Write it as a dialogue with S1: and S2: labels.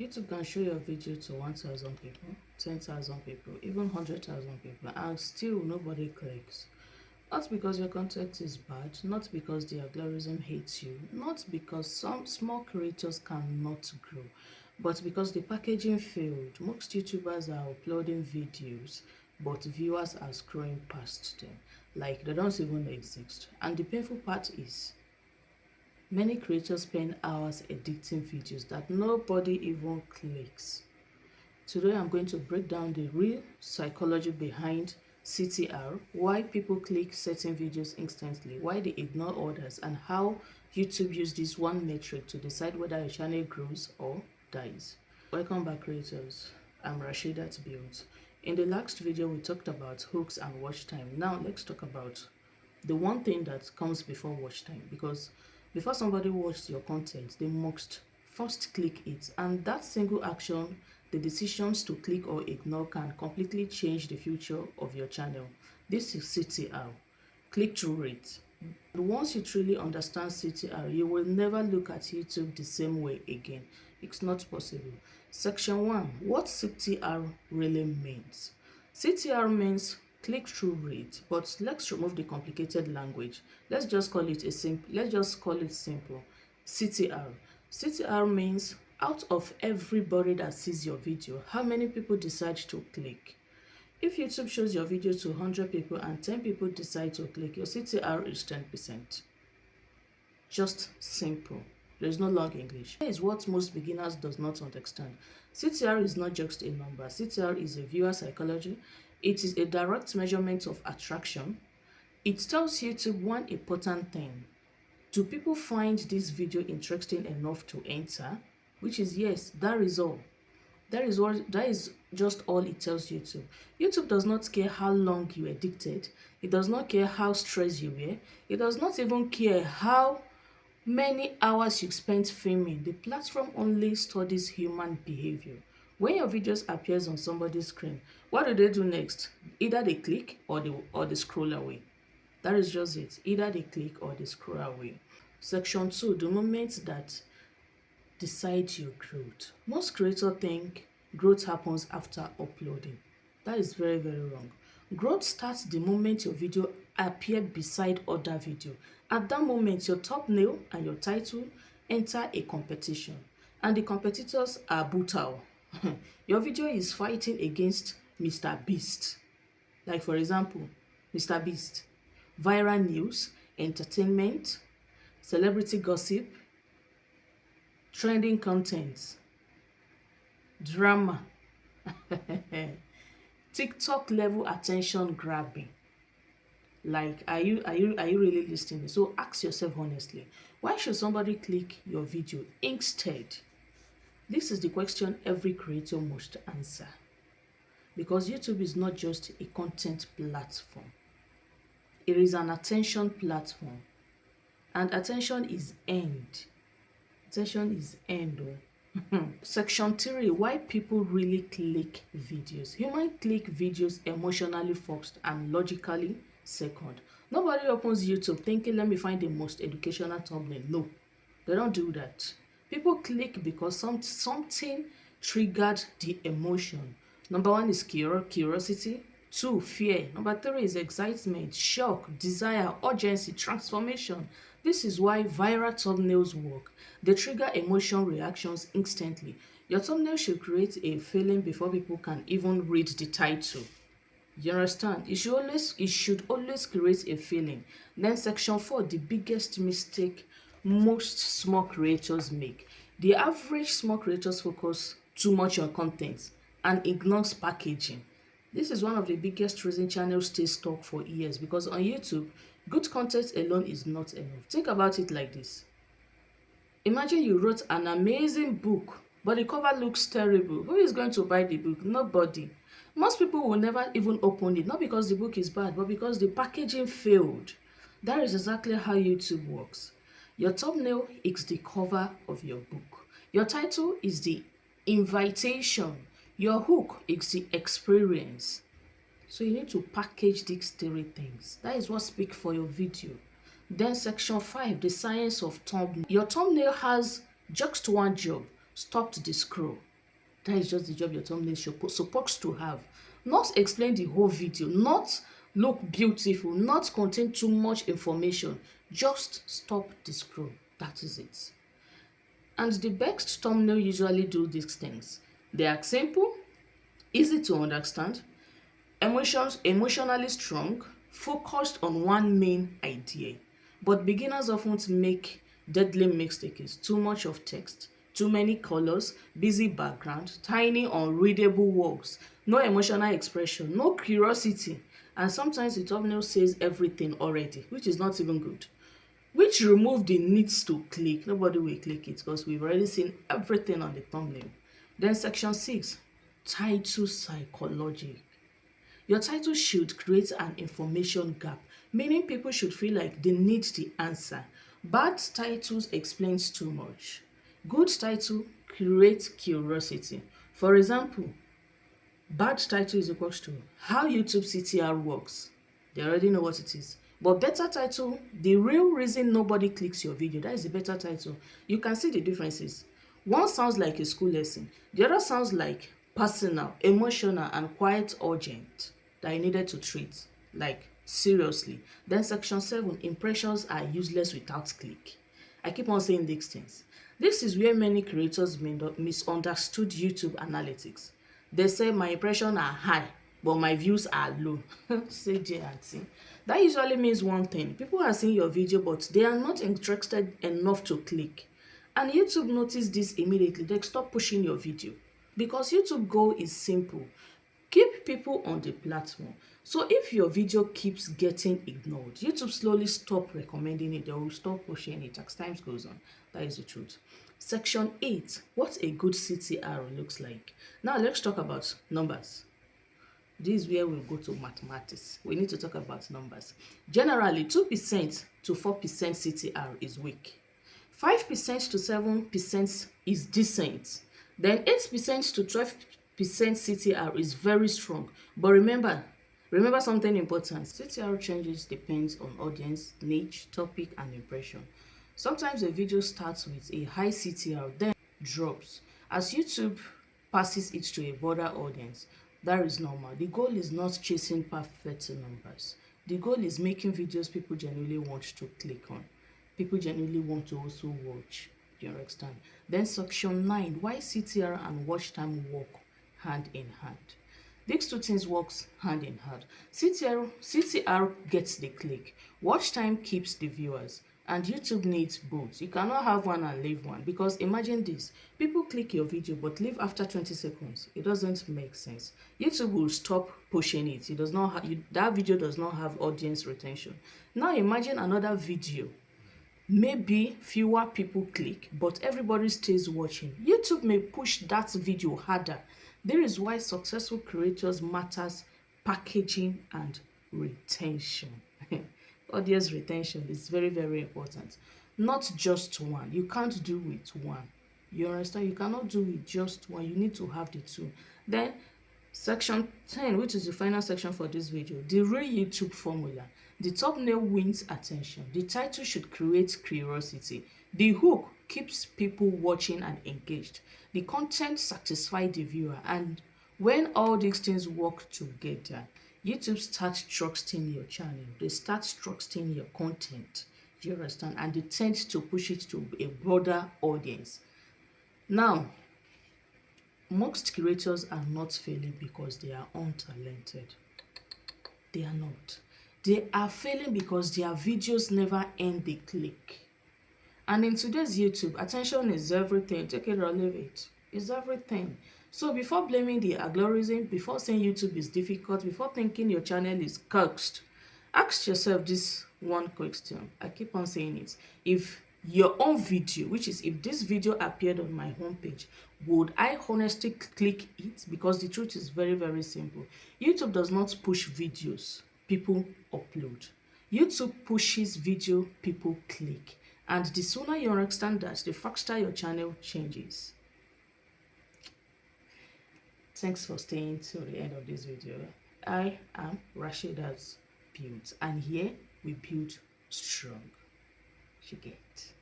S1: YouTube can show your video to 1,000 people, 10,000 people, even 100,000 people, and still nobody clicks. Not because your content is bad, not because the algorithm hates you, not because some small creators cannot grow, but because the packaging failed. Most YouTubers are uploading videos, but viewers are scrolling past them, like they don't even exist. And the painful part is, many creators spend hours editing videos that nobody even clicks. Today I'm going to break down the real psychology behind CTR, why people click certain videos instantly, why they ignore others, and how YouTube uses this one metric to decide whether a channel grows or dies. Welcome back, creators. I'm Rashidat Build. In the last video we talked about hooks and watch time. Now let's talk about the one thing that comes before watch time, because before somebody watches your content they must first click it, and that single action, the decisions to click or ignore, can completely change the future of your channel. This is CTR, click-through rate. Once you truly understand CTR, you will never look at YouTube the same way again. It's not possible. Section 1. What CTR really means. CTR means click-through rate, but let's remove the complicated language. Let's just call it simple. CTR. CTR means out of everybody that sees your video, how many people decide to click? If YouTube shows your video to 100 people and 10 people decide to click, your CTR is 10%. Just simple. There's no long English. Here is what most beginners does not understand. CTR is not just a number. CTR is a viewer psychology. It is a direct measurement of attraction. It tells YouTube one important thing. Do people find this video interesting enough to enter? Which is yes, that is all. That is just all it tells YouTube. YouTube does not care how long you edited. It does not care how stressed you were. It does not even care how many hours you spent filming. The platform only studies human behavior. When your videos appears on somebody's screen, what do they do next? Either they click or they scroll away. That is just it. Either they click or they scroll away. Section 2, the moment that decide your growth. Most creators think growth happens after uploading. That is very, very wrong. Growth starts the moment your video appear beside other video. At that moment, your thumbnail and your title enter a competition, and the competitors are brutal. Your video is fighting against Mr. Beast. Like for example, Mr. Beast, viral news, entertainment, celebrity gossip, trending content, drama, TikTok level attention grabbing. Like, are you really listening? So ask yourself honestly, why should somebody click your video instead? This is the question every creator must answer, because YouTube is not just a content platform. It is an attention platform, and attention is end. Attention is end. Section 3, why people really click videos. Humans click videos emotionally first and logically second. Nobody opens YouTube thinking, let me find the most educational thumbnail. No, they don't do that. People click because something triggered the emotion. Number 1 is curiosity. 2, fear. Number 3 is excitement, shock, desire, urgency, transformation. This is why viral thumbnails work. They trigger emotion reactions instantly. Your thumbnail should create a feeling before people can even read the title. You understand? It should always create a feeling. Then section 4, the biggest mistake most small creators make. The average small creators focus too much on content and ignores packaging. This is one of the biggest reasons channels stay stuck for years, because on YouTube, good content alone is not enough. Think about it like this. Imagine you wrote an amazing book, but the cover looks terrible. Who is going to buy the book? Nobody. Most people will never even open it, not because the book is bad, but because the packaging failed. That is exactly how YouTube works. Your thumbnail is the cover of your book. Your title is the invitation. Your hook is the experience. So you need to package these 3 things. That is what speaks for your video. Then section 5, the science of thumbnail. Your thumbnail has just one job: stop the scroll. That is just the job your thumbnail supposed to have. Not explain the whole video, not look beautiful, not contain too much information. Just stop the scroll. That is it. And the best thumbnail usually do these things. They are simple, easy to understand, emotionally strong, focused on one main idea. But beginners often make deadly mistakes: too much of text, too many colors, busy background, tiny unreadable words, no emotional expression, no curiosity, and sometimes the thumbnail says everything already, which is not even good. Which remove the needs to click. Nobody will click it because we've already seen everything on the thumbnail. Then section 6, title psychology. Your title should create an information gap, meaning people should feel like they need the answer. Bad titles explains too much. Good title creates curiosity. For example, bad title is equals to how YouTube CTR works. They already know what it is. But better title, the real reason nobody clicks your video, that is the better title. You can see the differences. One sounds like a school lesson. The other sounds like personal, emotional, and quite urgent that you needed to treat. Like, seriously. Then section 7, impressions are useless without click. I keep on saying these things. This is where many creators misunderstood YouTube analytics. They say my impressions are high, but my views are low. Say J and T. That usually means one thing. People are seeing your video, but they are not interested enough to click. And YouTube noticed this immediately. They stop pushing your video. Because YouTube goal is simple: keep people on the platform. So if your video keeps getting ignored, YouTube slowly stop recommending it. They will stop pushing it as time goes on. That is the truth. Section 8, what a good CTR looks like. Now let's talk about numbers. This is where we go to mathematics. We need to talk about numbers. Generally, 2% to 4% CTR is weak. 5% to 7% is decent. Then 8% to 12% CTR is very strong. But remember something important. CTR changes depends on audience, niche, topic, and impression. Sometimes a video starts with a high CTR, then drops. As YouTube passes it to a broader audience, that is normal. The goal is not chasing perfect numbers. The goal is making videos people genuinely want to click on. People genuinely want to also watch. Do you understand? Then section 9, why CTR and watch time work hand in hand. These two things works hand in hand. CTR gets the click. Watch time keeps the viewers. And YouTube needs both. You cannot have one and leave one, because imagine this: people click your video but leave after 20 seconds. It doesn't make sense. YouTube will stop pushing it. It does not that video does not have audience retention. Now imagine another video. Maybe fewer people click, but everybody stays watching. YouTube may push that video harder. There is why successful creators matters packaging and retention. Audience retention is very, very important. Not just one. You can't do it one. You understand? You cannot do it just one. You need to have the two. Then section 10, which is the final section for this video, the real YouTube formula. The thumbnail wins attention. The title should create curiosity. The hook keeps people watching and engaged. The content satisfies the viewer. And when all these things work together, YouTube starts trusting your channel. They start trusting your content. Do you understand? And they tend to push it to a broader audience. Now, most creators are not failing because they are untalented. They are not. They are failing because their videos never end the click. And in today's YouTube, attention is everything. Take it or leave it. It's everything. So before blaming the algorithm, before saying YouTube is difficult, before thinking your channel is cursed, ask yourself this one question. I keep on saying it. If your own video, which is if this video appeared on my homepage, would I honestly click it? Because the truth is very, very simple. YouTube does not push videos people upload. YouTube pushes video people click. And the sooner you understand that, the faster your channel changes. Thanks for staying till the end of this video. I am Rashidat Build, and here we build strong. You get.